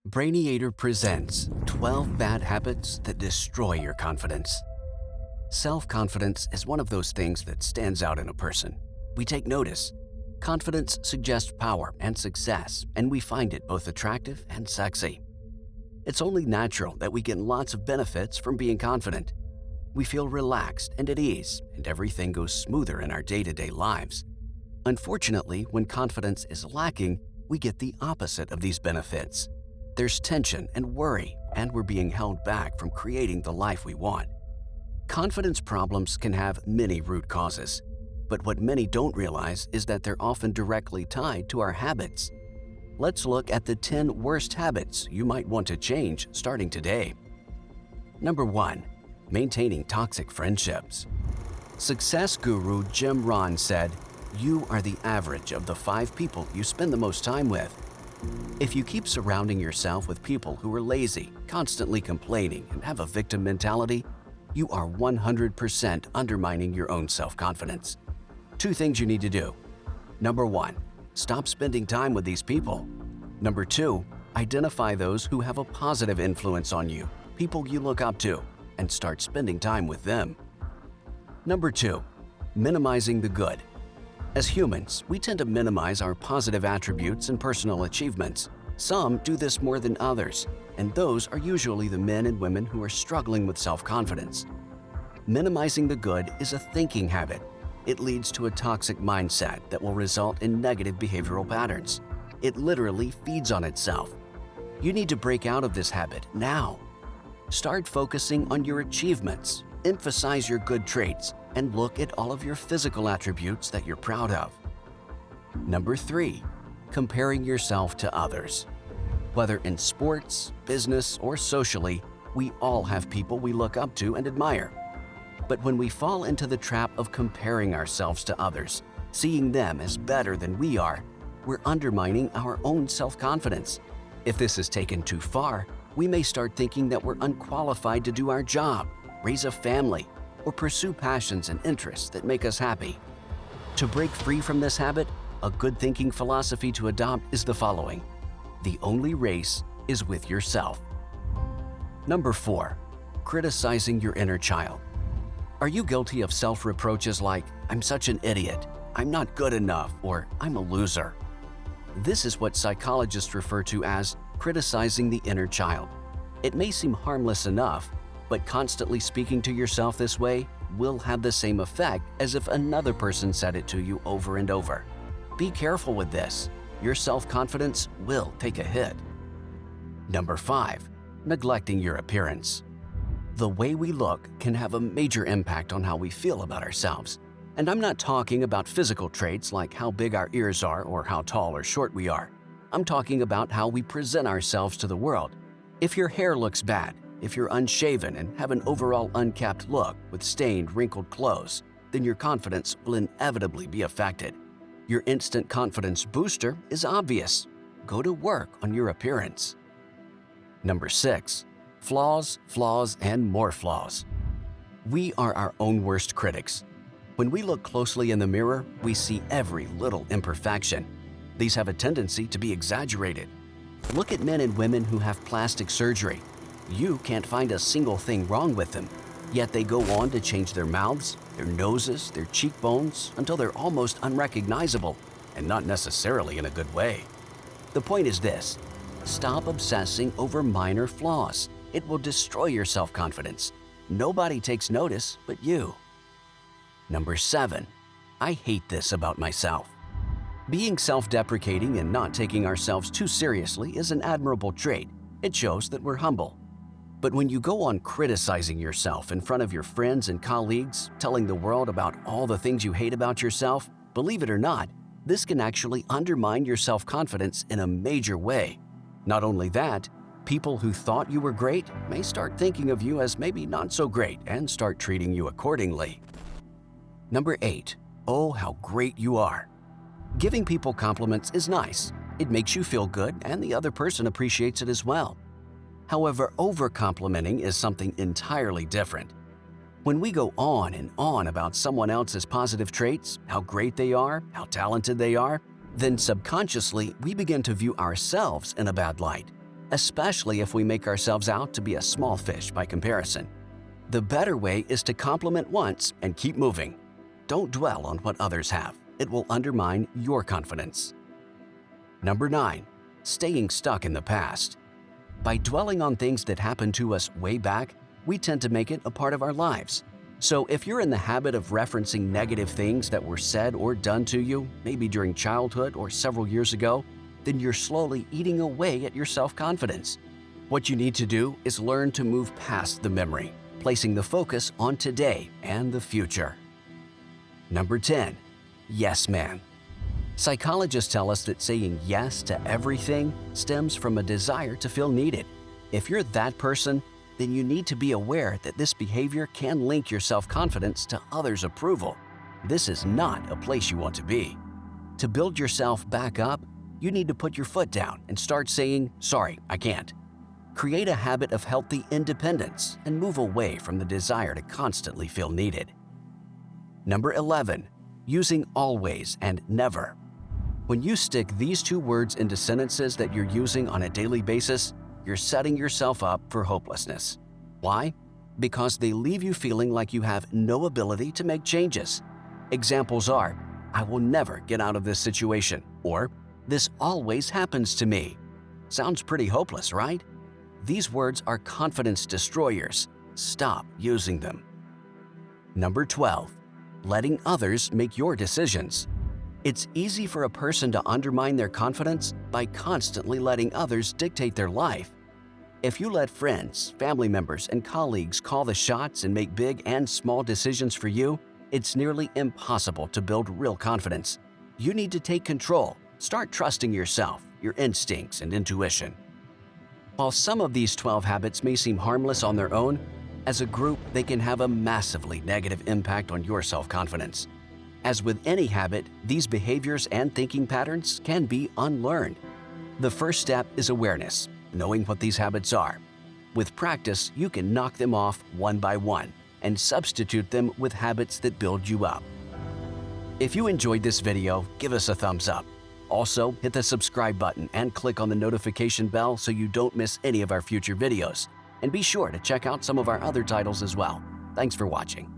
BRAINYATOR presents 12 bad habits that destroy your confidence. Self-confidence is one of those things that stands out in a person. We take notice. Confidence suggests power and success, and we find it both attractive and sexy. It's only natural that we get lots of benefits from being confident. We feel relaxed and at ease, and everything goes smoother in our day-to-day lives. Unfortunately, when confidence is lacking, we get the opposite of these benefits. There's tension and worry, and we're being held back from creating the life we want. Confidence problems can have many root causes, but what many don't realize is that they're often directly tied to our habits. Let's look at the 10 worst habits you might want to change starting today. Number 1. Maintaining toxic friendships. Success guru Jim Rohn said, "You are the average of the 5 people you spend the most time with." If you keep surrounding yourself with people who are lazy, constantly complaining, and have a victim mentality, you are 100% undermining your own self-confidence. 2 things you need to do. Number 1. Stop spending time with these people. Number 2. Identify those who have a positive influence on you, people you look up to, and start spending time with them. Number 2. Minimizing the good. As humans, we tend to minimize our positive attributes and personal achievements. Some do this more than others, and those are usually the men and women who are struggling with self-confidence. Minimizing the good is a thinking habit. It leads to a toxic mindset that will result in negative behavioral patterns. It literally feeds on itself. You need to break out of this habit now. Start focusing on your achievements, emphasize your good traits, and look at all of your physical attributes that you're proud of. Number 3. Comparing yourself to others. Whether in sports, business, or socially, we all have people we look up to and admire. But when we fall into the trap of comparing ourselves to others, seeing them as better than we are, we're undermining our own self-confidence. If this is taken too far, we may start thinking that we're unqualified to do our job, raise a family, or pursue passions and interests that make us happy. To break free from this habit, a good thinking philosophy to adopt is the following: the only race is with yourself. Number 4. Criticizing your inner child. Are you guilty of self-reproaches like, "I'm such an idiot," "I'm not good enough," or "I'm a loser"? This is what psychologists refer to as criticizing the inner child. It may seem harmless enough, but constantly speaking to yourself this way will have the same effect as if another person said it to you over and over. Be careful with this. Your self-confidence will take a hit. Number 5. Neglecting your appearance. The way we look can have a major impact on how we feel about ourselves. And I'm not talking about physical traits like how big our ears are or how tall or short we are. I'm talking about how we present ourselves to the world. If your hair looks bad, if you're unshaven and have an overall unkept look with stained, wrinkled clothes, then your confidence will inevitably be affected. Your instant confidence booster is obvious. Go to work on your appearance. Number 6. Flaws, flaws, and more flaws. We are our own worst critics. When we look closely in the mirror, we see every little imperfection. These have a tendency to be exaggerated. Look at men and women who have plastic surgery. You can't find a single thing wrong with them, yet they go on to change their mouths, their noses, their cheekbones until they're almost unrecognizable, and not necessarily in a good way. The point is this: stop obsessing over minor flaws. It will destroy your self-confidence. Nobody takes notice but you. Number 7. I hate this about myself. Being self-deprecating and not taking ourselves too seriously is an admirable trait. It shows that we're humble. But when you go on criticizing yourself in front of your friends and colleagues, telling the world about all the things you hate about yourself, believe it or not, this can actually undermine your self-confidence in a major way. Not only that, people who thought you were great may start thinking of you as maybe not so great and start treating you accordingly. Number 8. Oh, how great you are. Giving people compliments is nice. It makes you feel good and the other person appreciates it as well. However, over-complimenting is something entirely different. When we go on and on about someone else's positive traits, how great they are, how talented they are, then subconsciously we begin to view ourselves in a bad light. especially if we make ourselves out to be a small fish by comparison. The better way is to compliment once and keep moving. Don't dwell on what others have. It will undermine your confidence. Number 9. Staying stuck in the past. By dwelling on things that happened to us way back, we tend to make it a part of our lives. So if you're in the habit of referencing negative things that were said or done to you, maybe during childhood or several years ago, then you're slowly eating away at your self-confidence. What you need to do is learn to move past the memory, placing the focus on today and the future. Number 10. Yes man. Psychologists tell us that saying yes to everything stems from a desire to feel needed. If you're that person, then you need to be aware that this behavior can link your self-confidence to others' approval. This is not a place you want to be. To build yourself back up, you need to put your foot down and start saying, "Sorry, I can't." Create a habit of healthy independence and move away from the desire to constantly feel needed. Number 11. Using always and never. When you stick these two words into sentences that you're using on a daily basis, you're setting yourself up for hopelessness. Why? Because they leave you feeling like you have no ability to make changes. Examples are, "I will never get out of this situation," or "This always happens to me." Sounds pretty hopeless, right? These words are confidence destroyers. Stop using them. Number 12. Letting others make your decisions. It's easy for a person to undermine their confidence by constantly letting others dictate their life. If you let friends, family members, and colleagues call the shots and make big and small decisions for you, it's nearly impossible to build real confidence. You need to take control. Start trusting yourself, your instincts, and intuition. While some of these 12 habits may seem harmless on their own, as a group, they can have a massively negative impact on your self-confidence. As with any habit, these behaviors and thinking patterns can be unlearned. The first step is awareness, knowing what these habits are. With practice, you can knock them off one by one and substitute them with habits that build you up. If you enjoyed this video, give us a thumbs up. Also, hit the subscribe button and click on the notification bell so you don't miss any of our future videos. And be sure to check out some of our other titles as well. Thanks for watching.